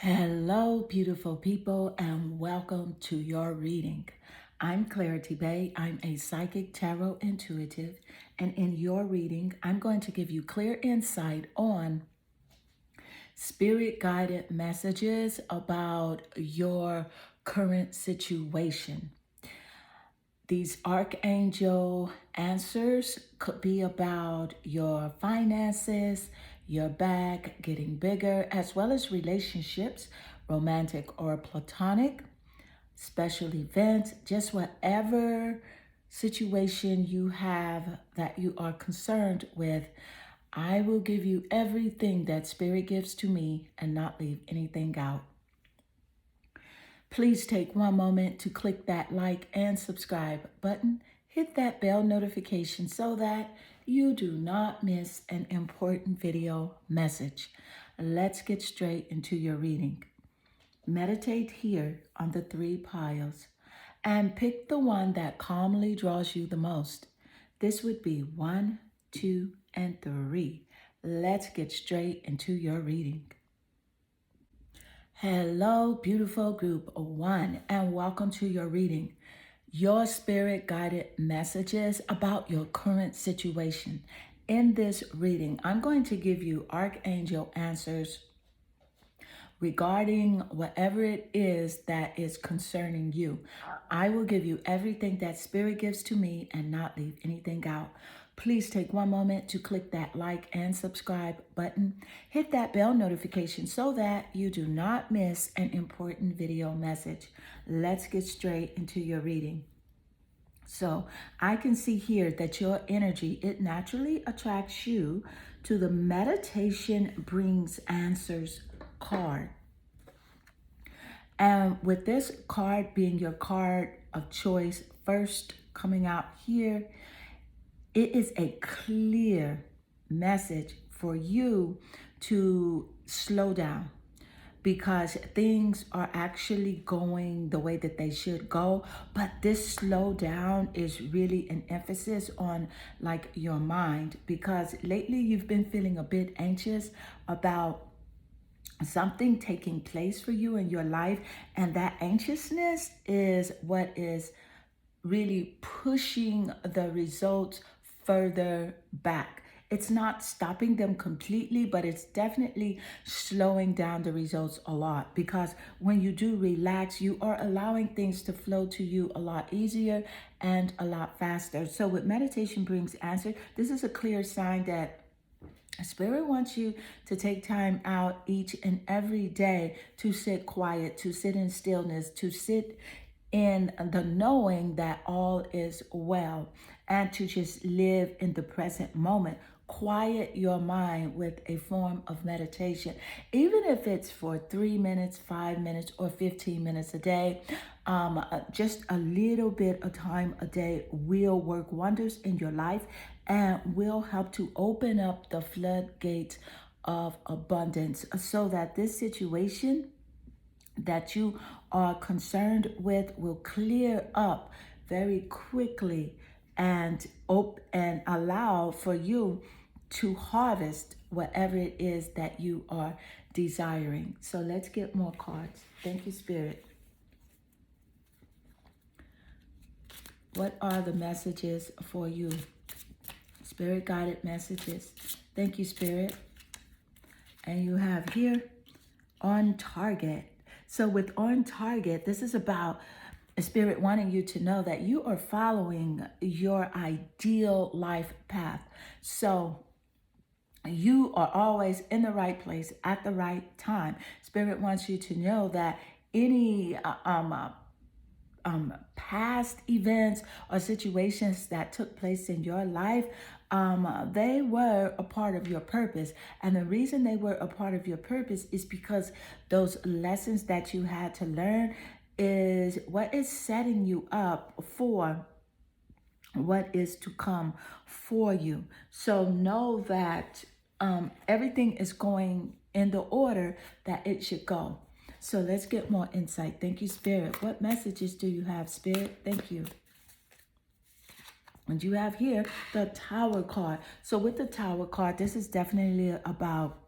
Hello, beautiful people, and welcome to your reading. I'm Clarity Bay. I'm a psychic tarot intuitive, and in your reading, I'm going to give you clear insight on spirit guided messages about your current situation. These archangel answers could be about your finances, your bag getting bigger, as well as relationships, romantic or platonic, special events, just whatever situation you have that you are concerned with. I will give you everything that Spirit gives to me and not leave anything out. Please take one moment to click that like and subscribe button. Hit that bell notification so that you do not miss an important video message. Let's get straight into your reading. Meditate here on the three piles and pick the one that calmly draws you the most. This would be 1, 2, and 3. Let's get straight into your reading. Hello, beautiful group 1, and welcome to your reading. Your spirit guided messages about your current situation. In this reading, I'm going to give you archangel answers regarding whatever it is that is concerning you. I will give you everything that Spirit gives to me and not leave anything out. Please take one moment to click that like and subscribe button. Hit that bell notification so that you do not miss an important video message. Let's get straight into your reading. So I can see here that your energy, it naturally attracts you to the meditation brings answers card. And with this card being your card of choice, first coming out here, it is a clear message for you to slow down because things are actually going the way that they should go. But this slow down is really an emphasis on like your mind, because lately you've been feeling a bit anxious about something taking place for you in your life, and that anxiousness is what is really pushing the results further back. It's not stopping them completely, but it's definitely slowing down the results a lot, because when you do relax, you are allowing things to flow to you a lot easier and a lot faster. So with meditation brings answer, this is a clear sign that Spirit wants you to take time out each and every day to sit quiet, to sit in stillness, to sit in the knowing that all is well, and to just live in the present moment. Quiet your mind with a form of meditation, even if it's for 3 minutes, 5 minutes, or 15 minutes a day. Just a little bit of time a day will work wonders in your life and will help to open up the floodgates of abundance so that this situation that you are concerned with will clear up very quickly and allow for you to harvest whatever it is that you are desiring. So let's get more cards. Thank you, Spirit. What are the messages for you? Spirit guided messages. Thank you, Spirit. And you have here on target. So with on target, this is about Spirit wanting you to know that you are following your ideal life path. So you are always in the right place at the right time. Spirit wants you to know that any past events or situations that took place in your life, they were a part of your purpose. And the reason they were a part of your purpose is because those lessons that you had to learn is what is setting you up for what is to come for you. So know that everything is going in the order that it should go. So let's get more insight. Thank you, Spirit. What messages do you have, Spirit? Thank you. And you have here the Tower card. So with the Tower card, this is definitely about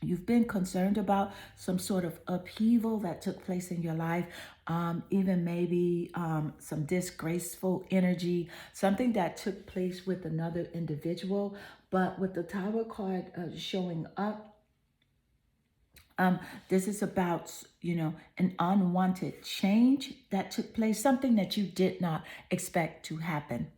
You've been concerned about some sort of upheaval that took place in your life, even maybe some disgraceful energy, something that took place with another individual. But with the Tower card showing up, this is about, an unwanted change that took place, something that you did not expect to happen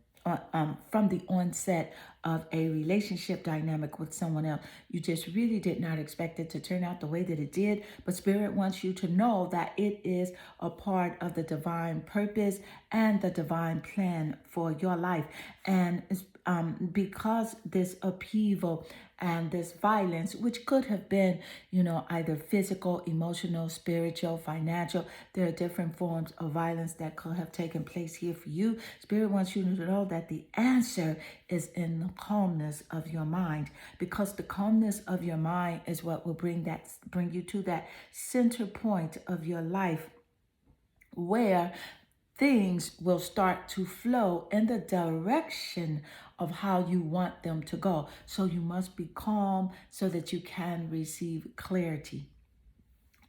from the onset of a relationship dynamic with someone else. You just really did not expect it to turn out the way that it did. But Spirit wants you to know that it is a part of the divine purpose and the divine plan for your life. And because this upheaval and this violence, which could have been, either physical, emotional, spiritual, financial, there are different forms of violence that could have taken place here for you. Spirit wants you to know that the answer is in the calmness of your mind, because the calmness of your mind is what will bring you to that center point of your life, where things will start to flow in the direction of how you want them to go. So you must be calm so that you can receive clarity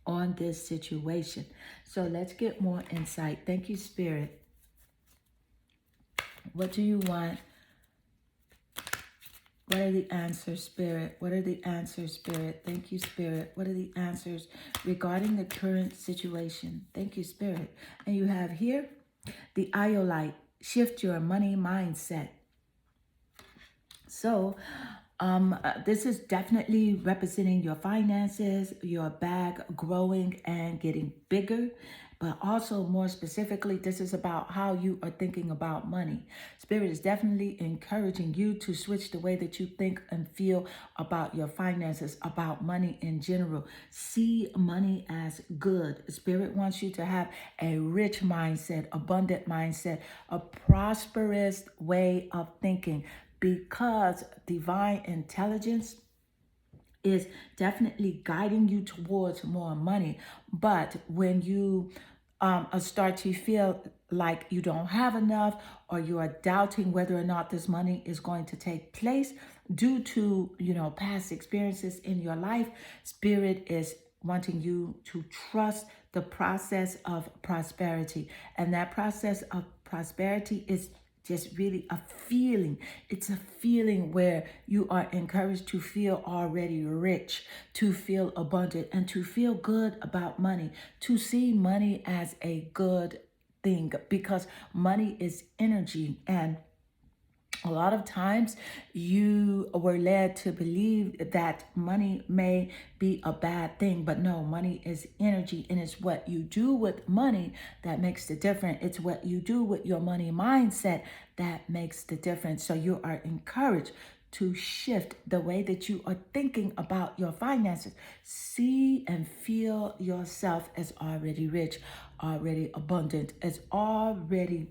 on this situation. So let's get more insight. Thank you, Spirit. What do you want? What are the answers, Spirit? What are the answers, Spirit? Thank you, Spirit. What are the answers regarding the current situation? Thank you, Spirit. And you have here the Iolite. Shift your money mindset. So this is definitely representing your finances, your bag growing and getting bigger. But also, more specifically, this is about how you are thinking about money. Spirit is definitely encouraging you to switch the way that you think and feel about your finances, about money in general. See money as good. Spirit wants you to have a rich mindset, abundant mindset, a prosperous way of thinking, because divine intelligence is definitely guiding you towards more money. But when you start to feel like you don't have enough, or you are doubting whether or not this money is going to take place due to, past experiences in your life, Spirit is wanting you to trust the process of prosperity. And that process of prosperity is just really a feeling. It's a feeling where you are encouraged to feel already rich, to feel abundant, and to feel good about money, to see money as a good thing, because money is energy. And a lot of times you were led to believe that money may be a bad thing, but no, money is energy, and it's what you do with money that makes the difference. It's what you do with your money mindset that makes the difference. So you are encouraged to shift the way that you are thinking about your finances. See and feel yourself as already rich, already abundant, as already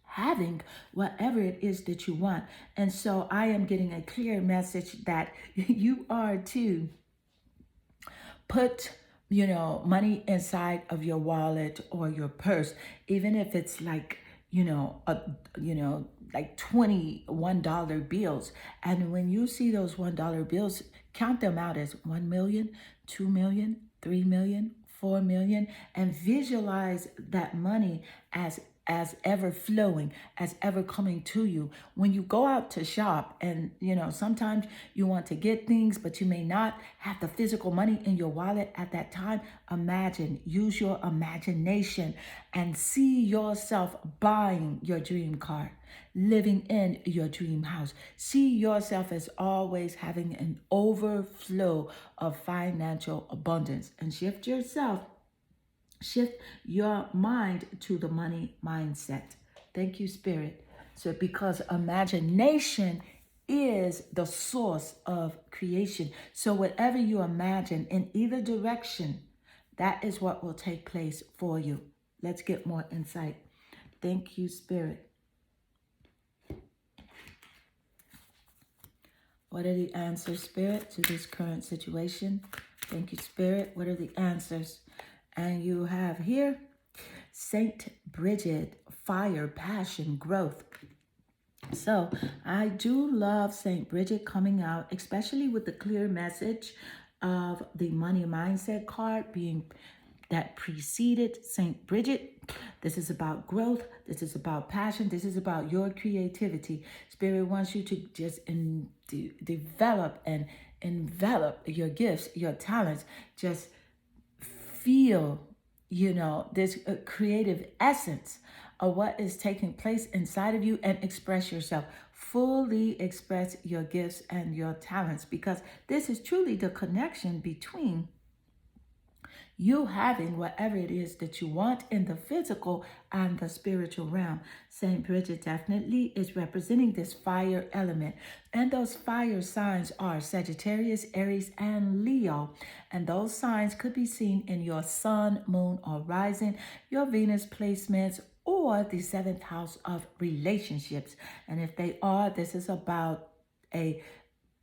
having whatever it is that you want. And so I am getting a clear message that you are to put, money inside of your wallet or your purse, even if it's like, like $21 bills. And when you see those $1 bills, count them out as 1 million, 2 million, 3 million, 4 million, and visualize that money as ever flowing, as ever coming to you. When you go out to shop, and sometimes you want to get things, but you may not have the physical money in your wallet at that time. Use your imagination and see yourself buying your dream car, living in your dream house. See yourself as always having an overflow of financial abundance, and shift your mind to the money mindset. Thank you, Spirit. So because imagination is the source of creation. So whatever you imagine in either direction, that is what will take place for you. Let's get more insight. Thank you, Spirit. What are the answers, Spirit, to this current situation? Thank you, Spirit. What are the answers? And you have here, Saint Bridget, fire, passion, growth. So I do love Saint Bridget coming out, especially with the clear message of the money mindset card being that preceded St. Bridget. This is about growth. This is about passion. This is about your creativity. Spirit wants you to just develop and envelop your gifts, your talents. Just feel, this creative essence of what is taking place inside of you and express yourself. Fully express your gifts and your talents, because this is truly the connection between you having whatever it is that you want in the physical and the spiritual realm. St. Bridget definitely is representing this fire element. And those fire signs are Sagittarius, Aries, and Leo. And those signs could be seen in your sun, moon, or rising, your Venus placements, or the 7th house of relationships. And if they are, this is about a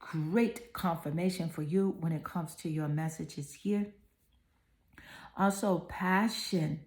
great confirmation for you when it comes to your messages here. Also, passion.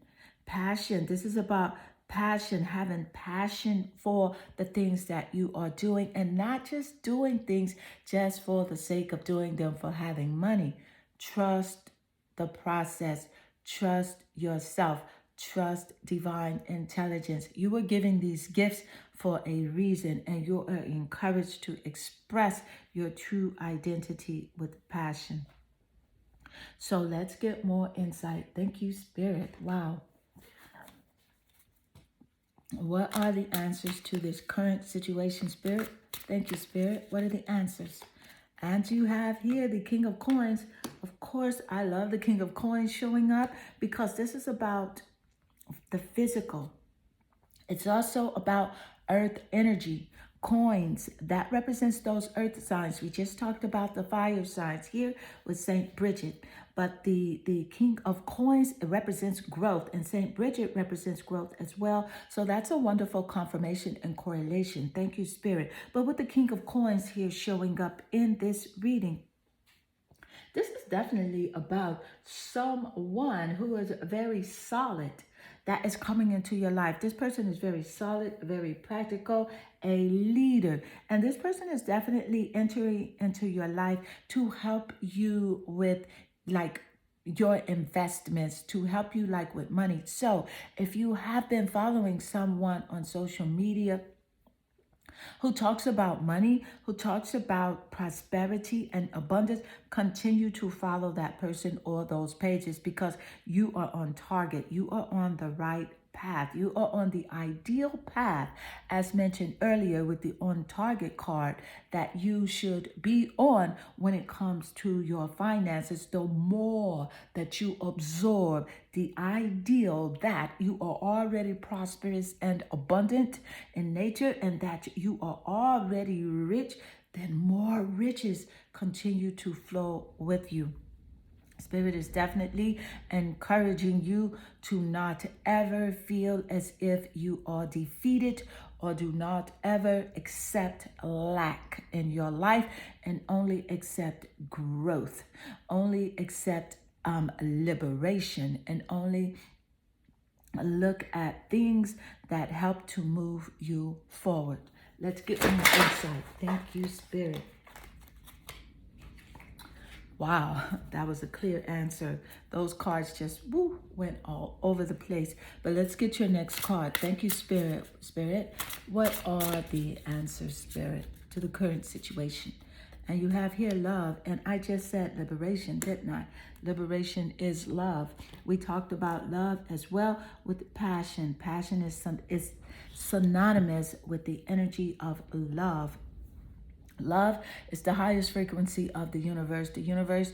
Passion. This is about passion, having passion for the things that you are doing, and not just doing things just for the sake of doing them for having money. Trust the process. Trust yourself. Trust divine intelligence. You were given these gifts for a reason, and you are encouraged to express your true identity with passion. So let's get more insight. Thank you, Spirit. Wow. What are the answers to this current situation, Spirit? Thank you, Spirit. What are the answers? And you have here the King of Coins. Of course, I love the King of Coins showing up, because this is about the physical. It's also about earth energy. Coins, that represents those earth signs. We just talked about the fire signs here with St. Bridget. But the King of Coins, it represents growth, and St. Bridget represents growth as well. So that's a wonderful confirmation and correlation. Thank you, Spirit. But with the King of Coins here showing up in this reading, this is definitely about someone who is very solid that is coming into your life. This person is very solid, very practical, a leader. And this person is definitely entering into your life to help you with your investments, to help you with money. So if you have been following someone on social media who talks about money, who talks about prosperity and abundance, continue to follow that person or those pages, because you are on target. You are on the right path. You are on the ideal path, as mentioned earlier with the on target card, that you should be on when it comes to your finances. The more that you absorb the ideal that you are already prosperous and abundant in nature, and that you are already rich, then more riches continue to flow with you. Spirit is definitely encouraging you to not ever feel as if you are defeated, or do not ever accept lack in your life, and only accept growth, only accept liberation, and only look at things that help to move you forward. Let's get more insight. Thank you, Spirit. Wow, that was a clear answer. Those cards just went all over the place. But let's get your next card. Thank you, Spirit. Spirit, what are the answers, Spirit, to the current situation? And you have here love. And I just said liberation, didn't I? Liberation is love. We talked about love as well with passion. Passion is synonymous with the energy of love. Love is the highest frequency of the universe. The universe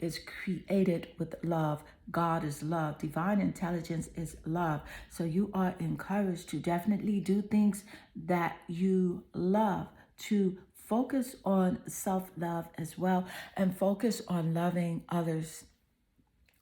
is created with love. God is love. Divine intelligence is love. So you are encouraged to definitely do things that you love, to focus on self-love as well, and focus on loving others.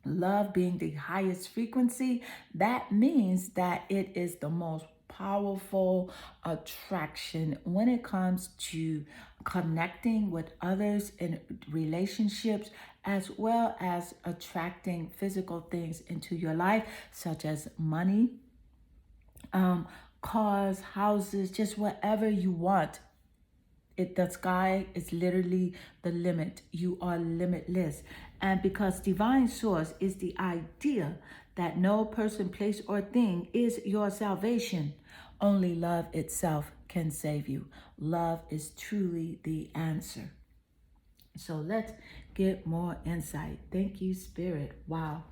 Love being the highest frequency, that means that it is the most powerful attraction when it comes to connecting with others in relationships, as well as attracting physical things into your life, such as money, cars, houses, just whatever you want The sky is literally the limit. You are limitless. And because divine source is the idea that no person, place, or thing is your salvation, only love itself can save you. Love is truly the answer. So let's get more insight. Thank you, Spirit. Wow.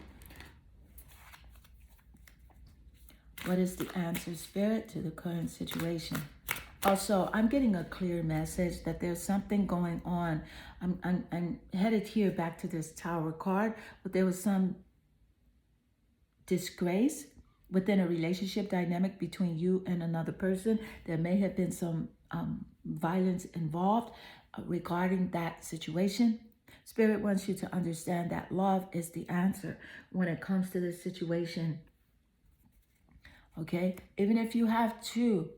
What is the answer, Spirit, to the current situation? Also, I'm getting a clear message that there's something going on. I'm headed here back to this Tower card, but there was some disgrace within a relationship dynamic between you and another person. There may have been some violence involved regarding that situation. Spirit wants you to understand that love is the answer when it comes to this situation. Okay? Even if you have to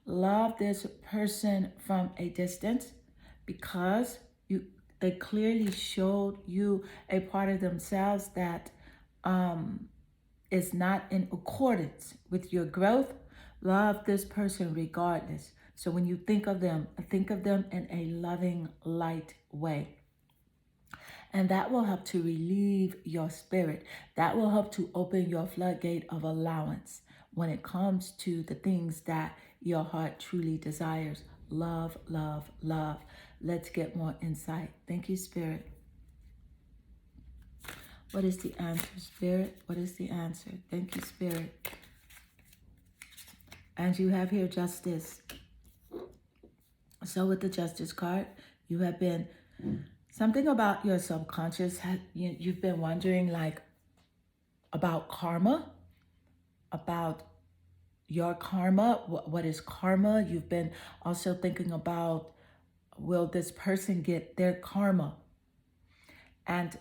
love this person from a distance, because they clearly showed you a part of themselves that is not in accordance with your growth. Love this person regardless. So when you think of them in a loving, light way. And that will help to relieve your spirit. That will help to open your floodgate of allowance when it comes to the things that your heart truly desires. Love, love, love. Let's get more insight. Thank you, Spirit. What is the answer, Spirit? What is the answer? Thank you, Spirit. And you have here justice. So with the Justice card, you have been, something about your subconscious, you've been wondering like about karma, about your karma. What is karma? You've been also thinking about, will this person get their karma? And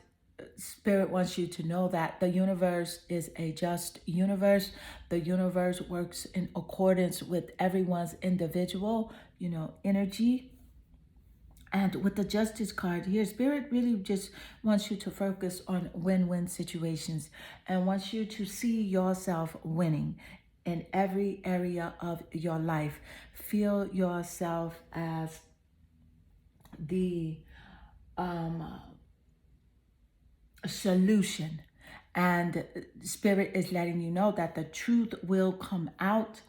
Spirit wants you to know that the universe is a just universe. The universe works in accordance with everyone's individual, energy. And with the Justice card here, Spirit really just wants you to focus on win-win situations and wants you to see yourself winning in every area of your life. Feel yourself as the solution. And Spirit is letting you know that the truth will come out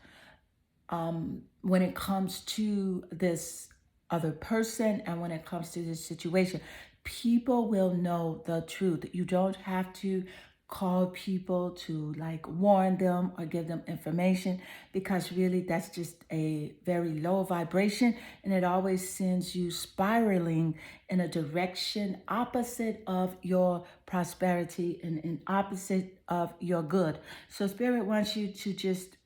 when it comes to this other person and when it comes to this situation. People will know the truth. You don't have to call people to like warn them or give them information, because really that's just a very low vibration, and it always sends you spiraling in a direction opposite of your prosperity and opposite of your good. So Spirit wants you to just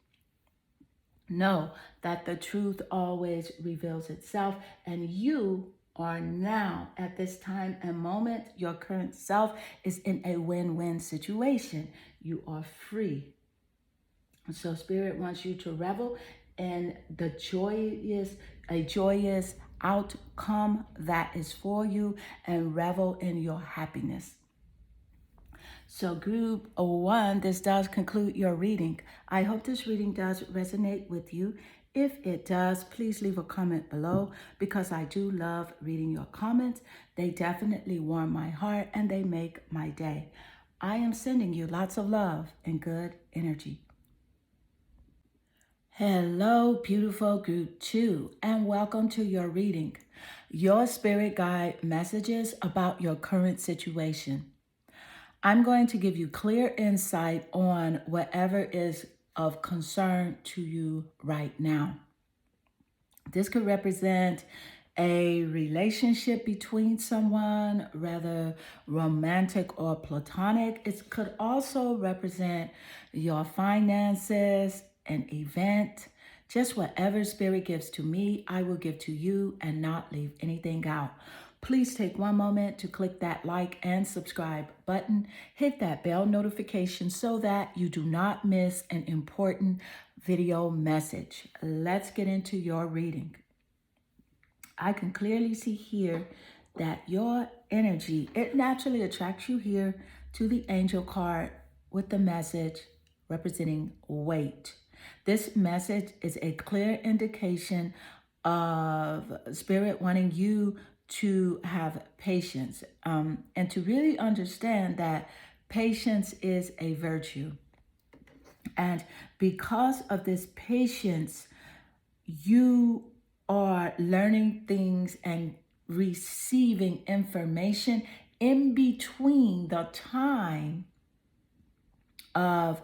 know that the truth always reveals itself, and you are now at this time and moment, your current self is in a win-win situation. You are free. So Spirit wants you to revel in the joyous outcome that is for you, and revel in your happiness. So group 1, this does conclude your reading. I hope this reading does resonate with you. If it does, please leave a comment below, because I do love reading your comments. They definitely warm my heart and they make my day. I am sending you lots of love and good energy. Hello, beautiful group 2, and welcome to your reading. Your spirit guide messages about your current situation. I'm going to give you clear insight on whatever is of concern to you right now. This could represent a relationship between someone, rather romantic or platonic. It could also represent your finances, an event. Just whatever Spirit gives to me, I will give to you and not leave anything out. Please take one moment to click that like and subscribe button. Hit that bell notification so that you do not miss an important video message. Let's get into your reading. I can clearly see here that your energy, it naturally attracts you here to the angel card with the message representing weight. This message is a clear indication of Spirit wanting you to have patience, and to really understand that patience is a virtue. And because of this patience, you are learning things and receiving information in between the time of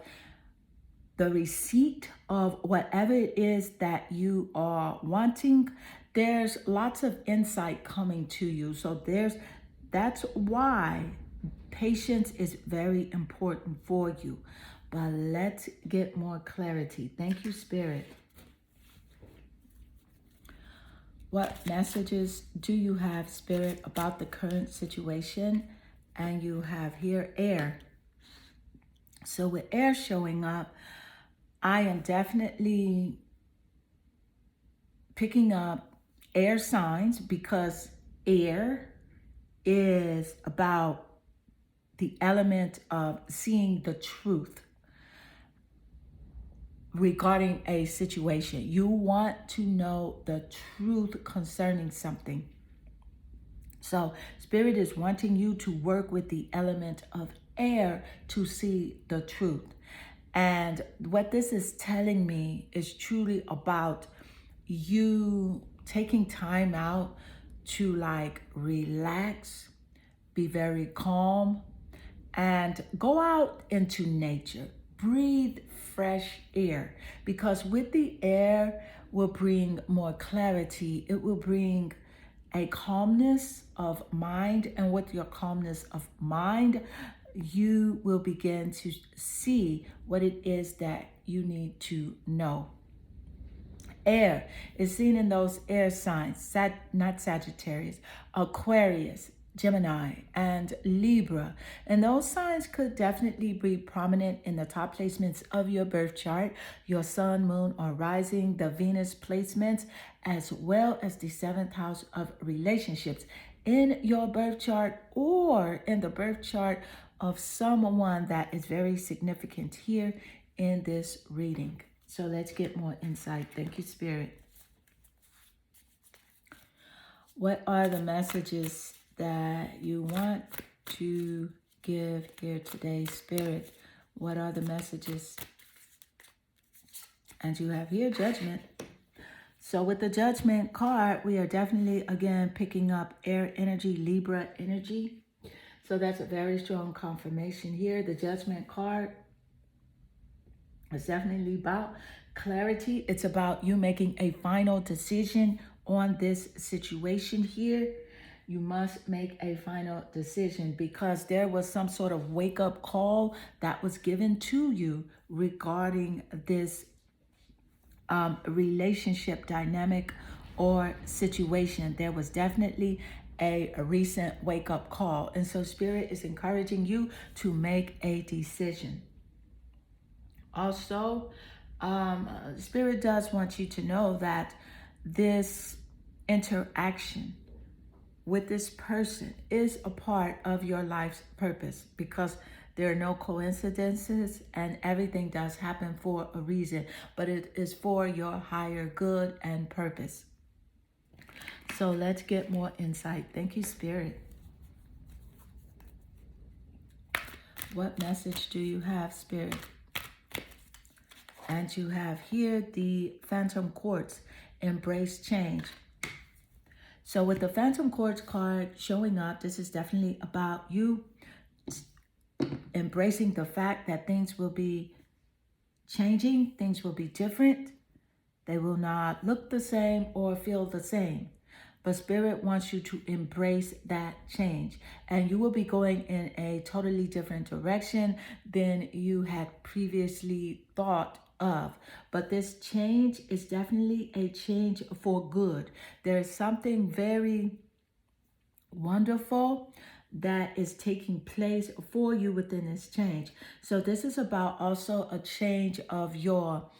the receipt of whatever it is that you are wanting. There's lots of insight coming to you. So that's why patience is very important for you. But let's get more clarity. Thank you, Spirit. What messages do you have, Spirit, about the current situation? And you have here air. So with air showing up, I am definitely picking up air signs, because air is about the element of seeing the truth regarding a situation. You want to know the truth concerning something. So Spirit is wanting you to work with the element of air to see the truth. And what this is telling me is truly about you taking time out to like relax, be very calm, and go out into nature. Breathe fresh air, because with the air will bring more clarity. It will bring a calmness of mind, and with your calmness of mind, you will begin to see what it is that you need to know. Air is seen in those air signs, not Sagittarius, Aquarius, Gemini, and Libra. And those signs could definitely be prominent in the top placements of your birth chart, your sun, moon, or rising, the Venus placements, as well as the 7th house of relationships in your birth chart, or in the birth chart of someone that is very significant here in this reading. So let's get more insight. Thank you, Spirit. What are the messages that you want to give here today, Spirit? What are the messages? And you have here Judgment. So with the Judgment card, we are definitely, again, picking up air energy, Libra energy. So that's a very strong confirmation here. The Judgment card is definitely about clarity. It's about you making a final decision on this situation here. You must make a final decision, because there was some sort of wake-up call that was given to you regarding this relationship dynamic or situation. There was definitely a recent wake-up call. And so Spirit is encouraging you to make a decision. Also, Spirit does want you to know that this interaction with this person is a part of your life's purpose, because there are no coincidences, and everything does happen for a reason, but it is for your higher good and purpose. So let's get more insight. Thank you, Spirit. What message do you have, Spirit? And you have here the Phantom Quartz, embrace change. So with the Phantom Quartz card showing up, this is definitely about you embracing the fact that things will be changing, things will be different. They will not look the same or feel the same. But Spirit wants you to embrace that change. And you will be going in a totally different direction than you had previously thought of. But this change is definitely a change for good. There's something very wonderful that is taking place for you within this change. So this is about also a change of your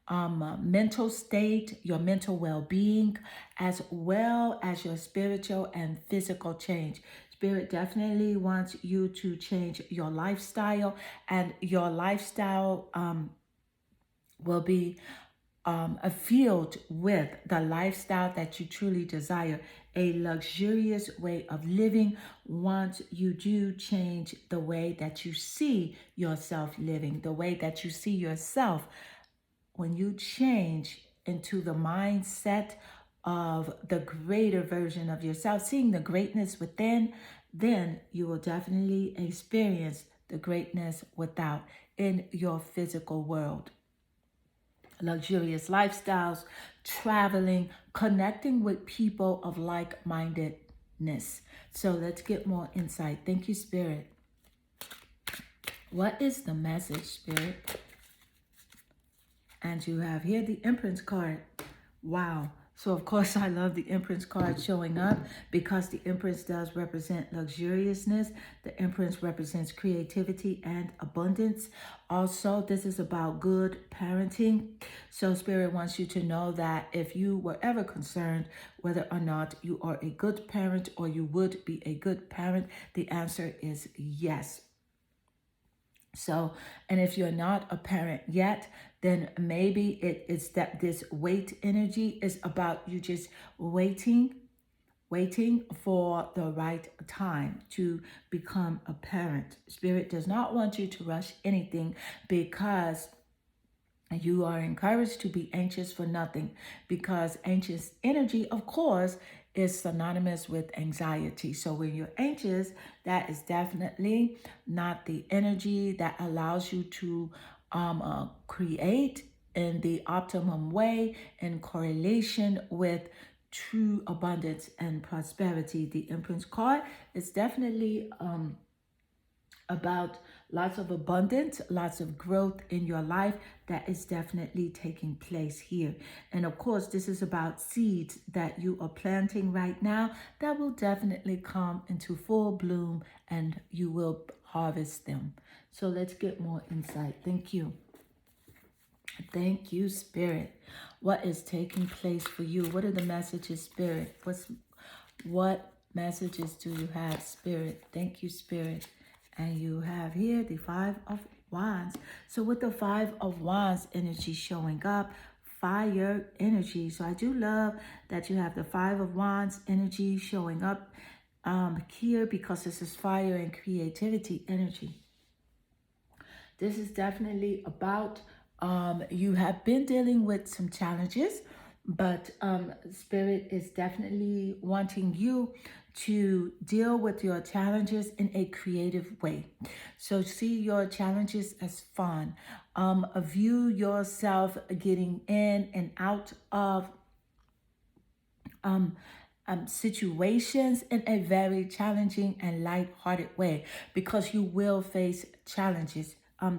mental state, your mental well-being, as well as your spiritual and physical change. Spirit definitely wants you to change your lifestyle, and your lifestyle will be filled with the lifestyle that you truly desire, a luxurious way of living. Once you do change the way that you see yourself living, the way that you see yourself, when you change into the mindset of the greater version of yourself, seeing the greatness within, then you will definitely experience the greatness without in your physical world. Luxurious lifestyles, traveling, connecting with people of like-mindedness. So let's get more insight. Thank you, Spirit. What is the message, Spirit? And you have here the Empress card. Wow. So, of course, I love the Empress card showing up because the Empress does represent luxuriousness. The Empress represents creativity and abundance. Also, this is about good parenting. So, Spirit wants you to know that if you were ever concerned whether or not you are a good parent or you would be a good parent, the answer is yes. So, and if you're not a parent yet, then maybe it is that this wait energy is about you just waiting for the right time to become a parent. Spirit does not want you to rush anything because you are encouraged to be anxious for nothing, because anxious energy, of course, is synonymous with anxiety. So when you're anxious, that is definitely not the energy that allows you to create in the optimum way in correlation with true abundance and prosperity. The Empress card is definitely about lots of abundance, lots of growth in your life that is definitely taking place here. And of course, this is about seeds that you are planting right now that will definitely come into full bloom and you will harvest them. So let's get more insight. Thank you. Thank you, Spirit. What is taking place for you? What are the messages, Spirit? What messages do you have, Spirit? Thank you, Spirit. And you have here the Five of Wands. So with the Five of Wands energy showing up, fire energy. So I do love that you have the Five of Wands energy showing up here because this is fire and creativity energy. This is definitely about you have been dealing with some challenges, but Spirit is definitely wanting you to deal with your challenges in a creative way. So see your challenges as fun. View yourself getting in and out of situations in a very challenging and light-hearted way, because you will face challenges.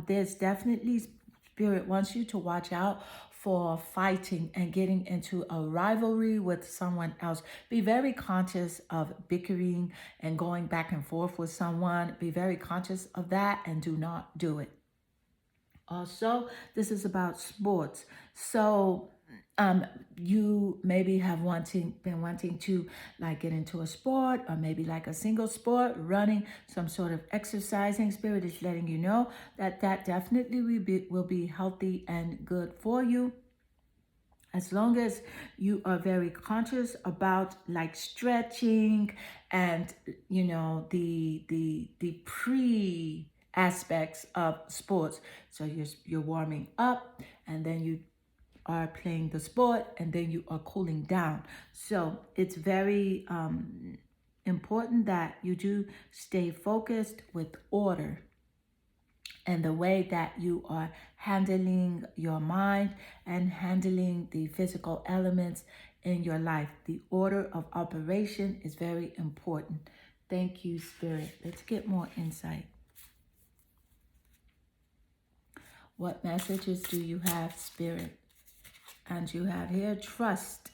There's definitely, Spirit wants you to watch out for fighting and getting into a rivalry with someone else. Be very conscious of bickering and going back and forth with someone. Be very conscious of that and do not do it. Also, this is about sports. So you maybe have been wanting to like get into a sport, or maybe like a single sport, running, some sort of exercising. Spirit is letting you know that definitely will be healthy and good for you, as long as you are very conscious about like stretching and the pre aspects of sports. So you're warming up, and then you are playing the sport, and then you are cooling down. So it's very important that you do stay focused with order and the way that you are handling your mind and handling the physical elements in your life. The order of operation is very important. Thank you, Spirit. Let's get more insight. What messages do you have, Spirit? And you have here trust.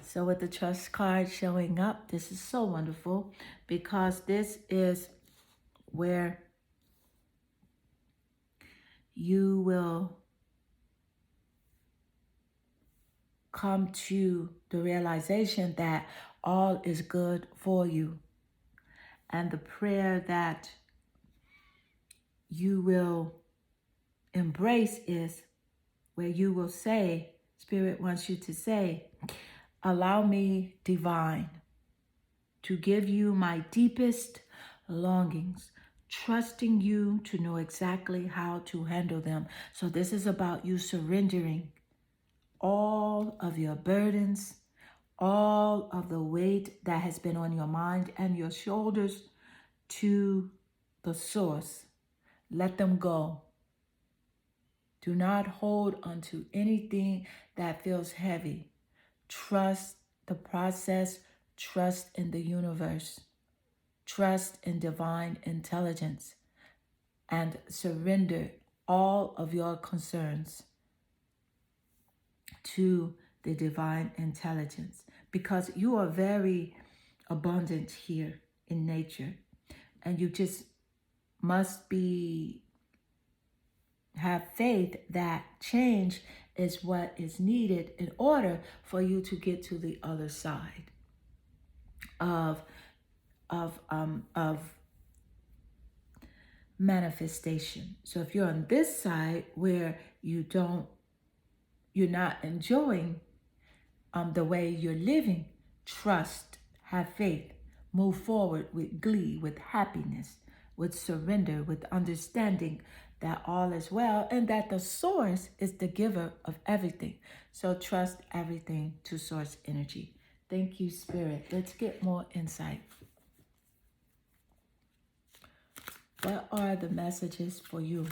So with the trust card showing up, this is so wonderful, because this is where you will come to the realization that all is good for you. And the prayer that you will embrace is where you will say, Spirit wants you to say, allow me, divine, to give you my deepest longings, trusting you to know exactly how to handle them. So this is about you surrendering all of your burdens, all of the weight that has been on your mind and your shoulders to the source. Let them go. Do not hold onto anything that feels heavy. Trust the process. Trust in the universe. Trust in divine intelligence. And surrender all of your concerns to the divine intelligence, because you are very abundant here in nature, and you just must have faith that change is what is needed in order for you to get to the other side of manifestation. So if you're on this side where you're not enjoying the way you're living, trust, have faith, move forward with glee, with happiness, with surrender, with understanding that all is well and that the source is the giver of everything. So trust everything to source energy. Thank you, Spirit. Let's get more insight. What are the messages for you,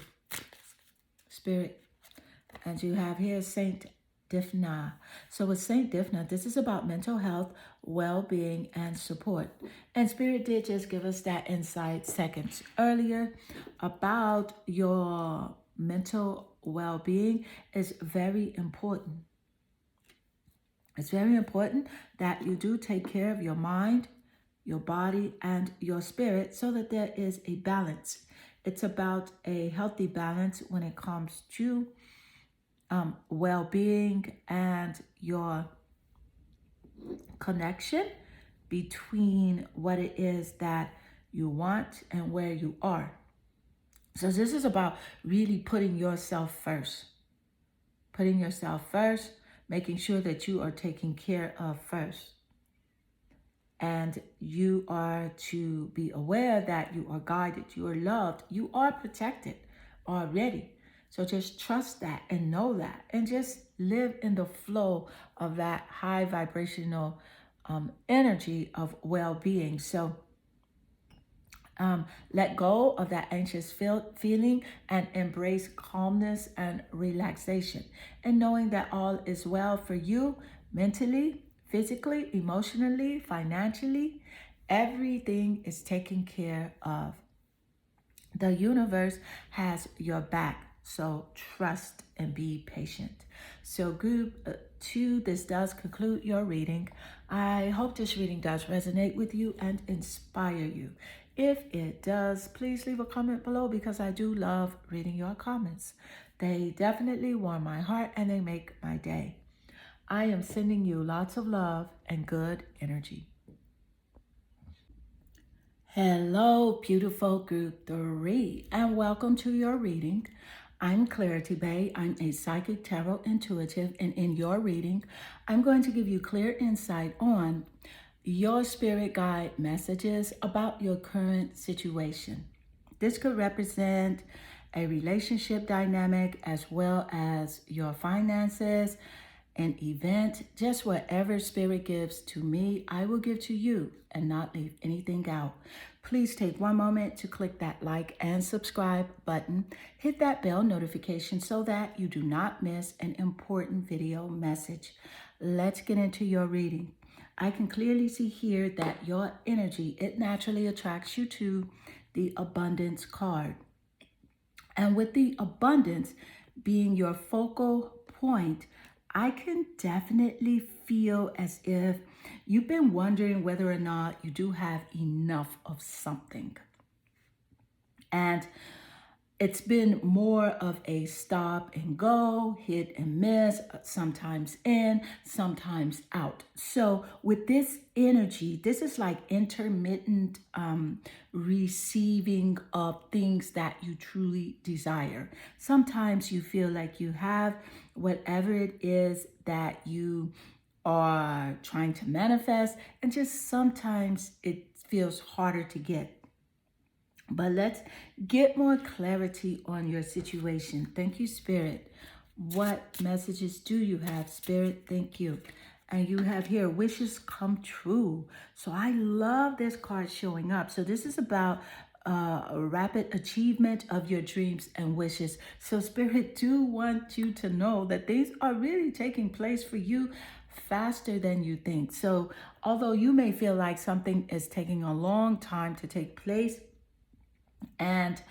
Spirit? And you have here Saint Difna. So with Saint Difna, this is about mental health, well-being, and support. And Spirit did just give us that insight seconds earlier about your mental well-being is very important. It's very important that you do take care of your mind, your body, and your spirit so that there is a balance. It's about a healthy balance when it comes to well-being and your connection between what it is that you want and where you are. So this is about really putting yourself first. Putting yourself first, making sure that you are taken care of first. And you are to be aware that you are guided, you are loved, you are protected already. So just trust that and know that, and just live in the flow of that high vibrational energy of well-being. So let go of that anxious feeling and embrace calmness and relaxation, and knowing that all is well for you mentally, physically, emotionally, financially. Everything is taken care of. The universe has your back. So trust and be patient. So group 2, this does conclude your reading. I hope this reading does resonate with you and inspire you. If it does, please leave a comment below, because I do love reading your comments. They definitely warm my heart and they make my day. I am sending you lots of love and good energy. Hello, beautiful group 3, and welcome to your reading. I'm Clarity Bay. I'm a psychic tarot intuitive, and in your reading, I'm going to give you clear insight on your spirit guide messages about your current situation. This could represent a relationship dynamic as well as your finances, an event, just whatever spirit gives to me, I will give to you and not leave anything out. Please take one moment to click that like and subscribe button. Hit that bell notification so that you do not miss an important video message. Let's get into your reading. I can clearly see here that your energy, it naturally attracts you to the abundance card. And with the abundance being your focal point, I can definitely feel as if you've been wondering whether or not you do have enough of something. And it's been more of a stop and go, hit and miss, sometimes in, sometimes out. So with this energy, this is like intermittent receiving of things that you truly desire. Sometimes you feel like you have whatever it is that you are trying to manifest, and just sometimes it feels harder to get. But let's get more clarity on your situation. Thank you, Spirit. What messages do you have, Spirit? Thank you. And you have here, wishes come true. So I love this card showing up. So this is about a rapid achievement of your dreams and wishes. So Spirit do want you to know that these are really taking place for you faster than you think. So although you may feel like something is taking a long time to take place, and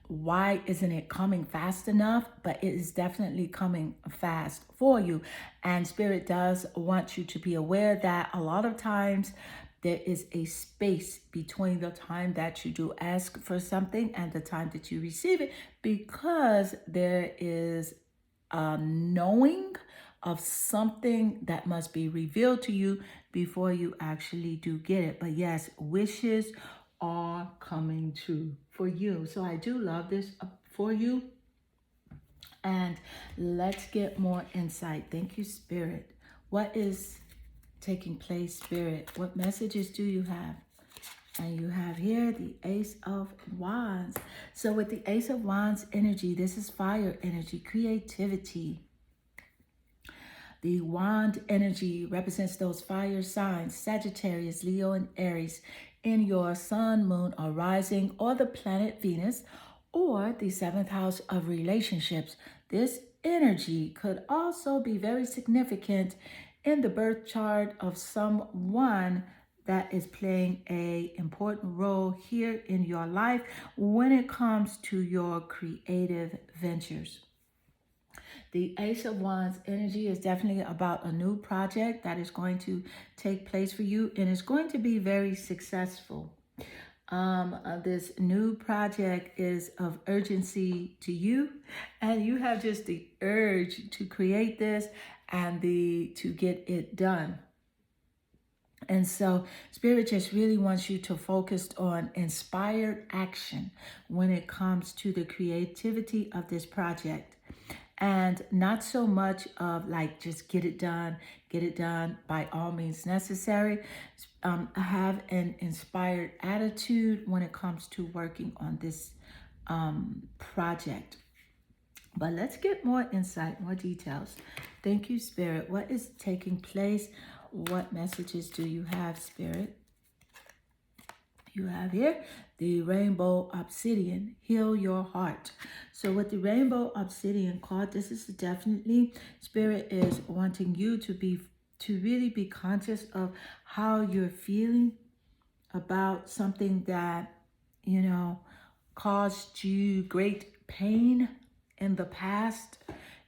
why isn't it coming fast enough? But it is definitely coming fast for you. And Spirit does want you to be aware that a lot of times there is a space between the time that you do ask for something and the time that you receive it, because there is a knowing of something that must be revealed to you before you actually do get it. But yes, wishes are coming true for you. So I do love this for you. And let's get more insight. Thank you, Spirit. What is taking place, Spirit? What messages do you have? And you have here the Ace of Wands. So with the Ace of Wands energy, this is fire energy, creativity. The wand energy represents those fire signs, Sagittarius, Leo, and Aries, in your sun, moon, or rising, or the planet Venus, or the 7th house of relationships. This energy could also be very significant in the birth chart of someone that is playing an important role here in your life when it comes to your creative ventures. The Ace of Wands energy is definitely about a new project that is going to take place for you, and it's going to be very successful. This new project is of urgency to you, and you have just the urge to create this and to get it done. And so Spirit just really wants you to focus on inspired action when it comes to the creativity of this project. And not so much of like, just get it done by all means necessary. Have an inspired attitude when it comes to working on this project. But let's get more insight, more details. Thank you, Spirit. What is taking place? What messages do you have, Spirit? You have here the Rainbow Obsidian, heal your heart. So with the Rainbow Obsidian card, this is definitely, Spirit is wanting you to really be conscious of how you're feeling about something that, caused you great pain in the past.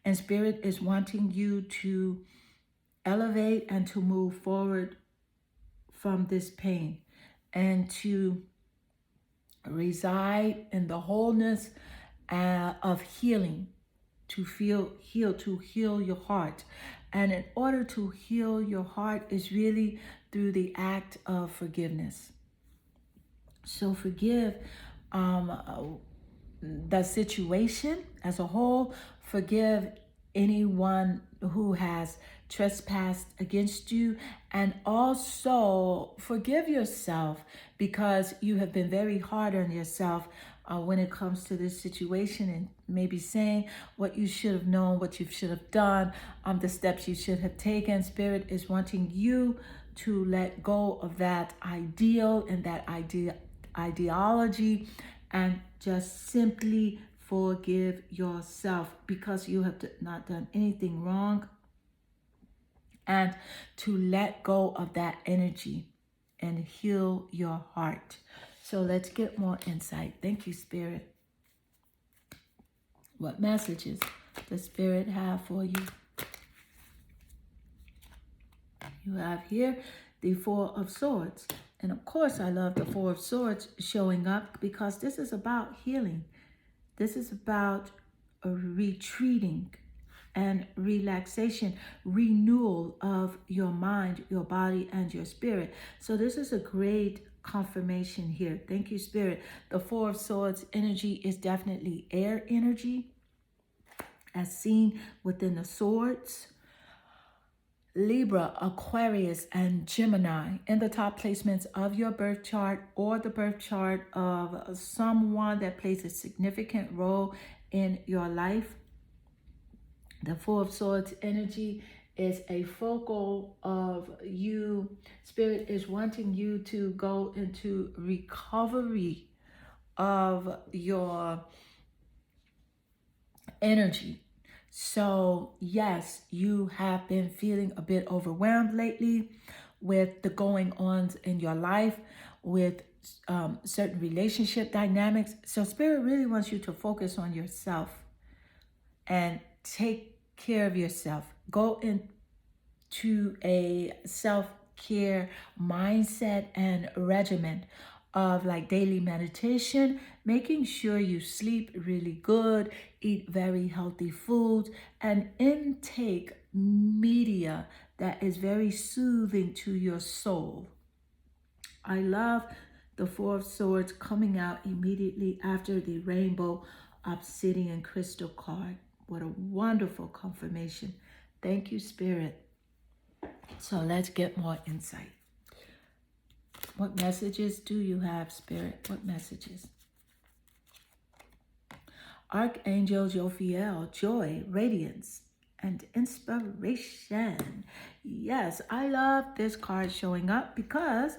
And Spirit is wanting you to elevate and to move forward from this pain, and to reside in the wholeness of healing, to heal your heart. And in order to heal your heart is really through the act of forgiveness. So forgive the situation as a whole. Forgive anyone who has trespassed against you, and also forgive yourself, because you have been very hard on yourself when it comes to this situation, and maybe saying what you should have known, what you should have done, the steps you should have taken. Spirit is wanting you to let go of that ideal and that ideology, and just simply forgive yourself, because you have not done anything wrong, and to let go of that energy and heal your heart. So let's get more insight. Thank you, Spirit. What messages does Spirit have for you? You have here the Four of Swords. And of course, I love the Four of Swords showing up, because this is about healing. This is about a retreating and relaxation, renewal of your mind, your body, and your spirit. So this is a great confirmation here. Thank you, Spirit. The Four of Swords energy is definitely air energy, as seen within the swords. Libra, Aquarius, and Gemini in the top placements of your birth chart or the birth chart of someone that plays a significant role in your life. The Four of Swords energy is a focal of you. Spirit is wanting you to go into recovery of your energy. So yes, you have been feeling a bit overwhelmed lately with the going ons in your life, with certain relationship dynamics. So Spirit really wants you to focus on yourself and take care of yourself. Go into a self-care mindset and regimen of like daily meditation, making sure you sleep really good, eat very healthy foods, and intake media that is very soothing to your soul. I love the Four of Swords coming out immediately after the Rainbow Obsidian Crystal card. What a wonderful confirmation. Thank you, Spirit. So let's get more insight. What messages do you have, Spirit? What messages? Archangel Jophiel, joy, radiance, and inspiration. Yes, I love this card showing up because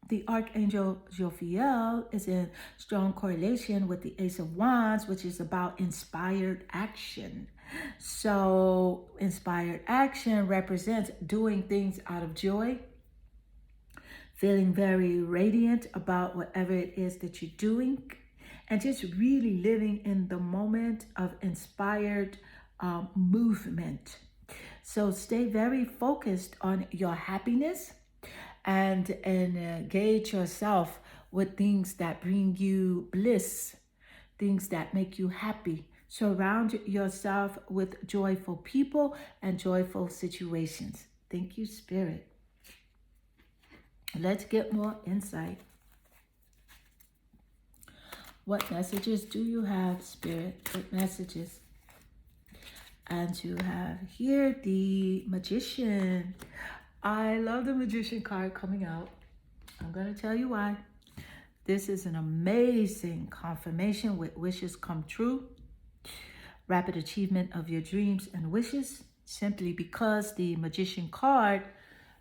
the Archangel Jophiel is in strong correlation with the Ace of Wands, which is about inspired action. So inspired action represents doing things out of joy, feeling very radiant about whatever it is that you're doing, and just really living in the moment of inspired movement. So stay very focused on your happiness and engage yourself with things that bring you bliss, things that make you happy. Surround yourself with joyful people and joyful situations. Thank you, Spirit. Let's get more insight. What messages do you have, Spirit? What messages? And you have here the Magician. I love the Magician card coming out. I'm going to tell you why. This is an amazing confirmation with wishes come true. Rapid achievement of your dreams and wishes, simply because the Magician card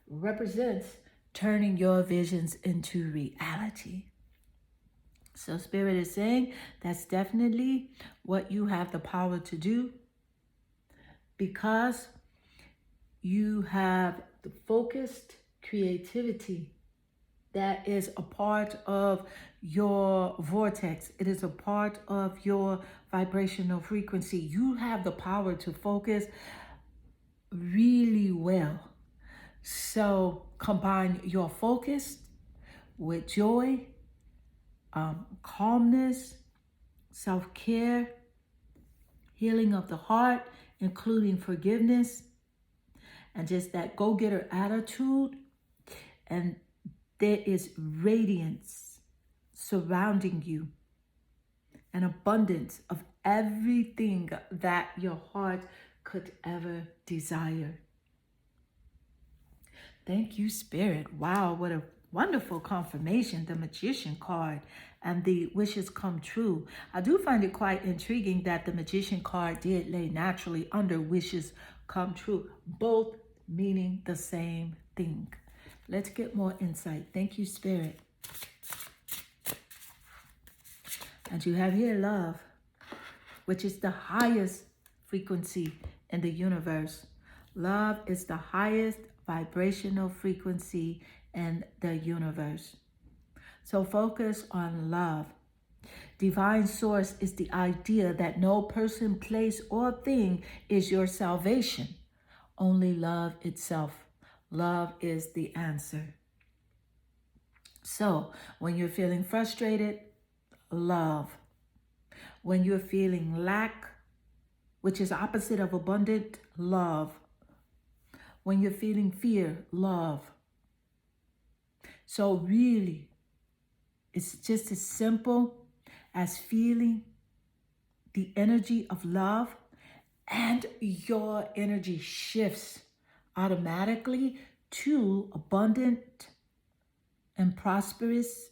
represents turning your visions into reality. So Spirit is saying that's definitely what you have the power to do, because you have the focused creativity that is a part of your vortex. It is a part of your vibrational frequency. You have the power to focus really well. So combine your focus with joy, calmness, self-care, healing of the heart, including forgiveness, and just that go-getter attitude. And there is radiance surrounding you, an abundance of everything that your heart could ever desire. Thank you, Spirit. Wow, what a wonderful confirmation, the Magician card and the wishes come true. I do find it quite intriguing that the Magician card did lay naturally under wishes come true, both meaning the same thing. Let's get more insight. Thank you, Spirit. And you have here love, which is the highest frequency in the universe. Love is the highest vibrational frequency in the universe. So focus on love. Divine source is the idea that no person, place, or thing is your salvation. Only love itself. Love is the answer. So when you're feeling frustrated, love. When you're feeling lack, which is opposite of abundant, love. When you're feeling fear, love. So really, it's just as simple as feeling the energy of love, and your energy shifts automatically to abundant and prosperous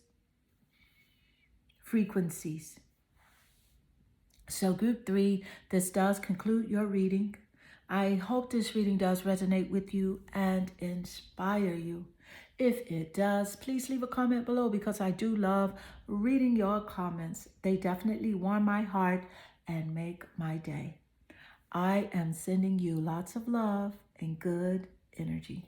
frequencies. So group 3, this does conclude your reading. I hope this reading does resonate with you and inspire you. If it does, please leave a comment below, because I do love reading your comments. They definitely warm my heart and make my day. I am sending you lots of love and good energy.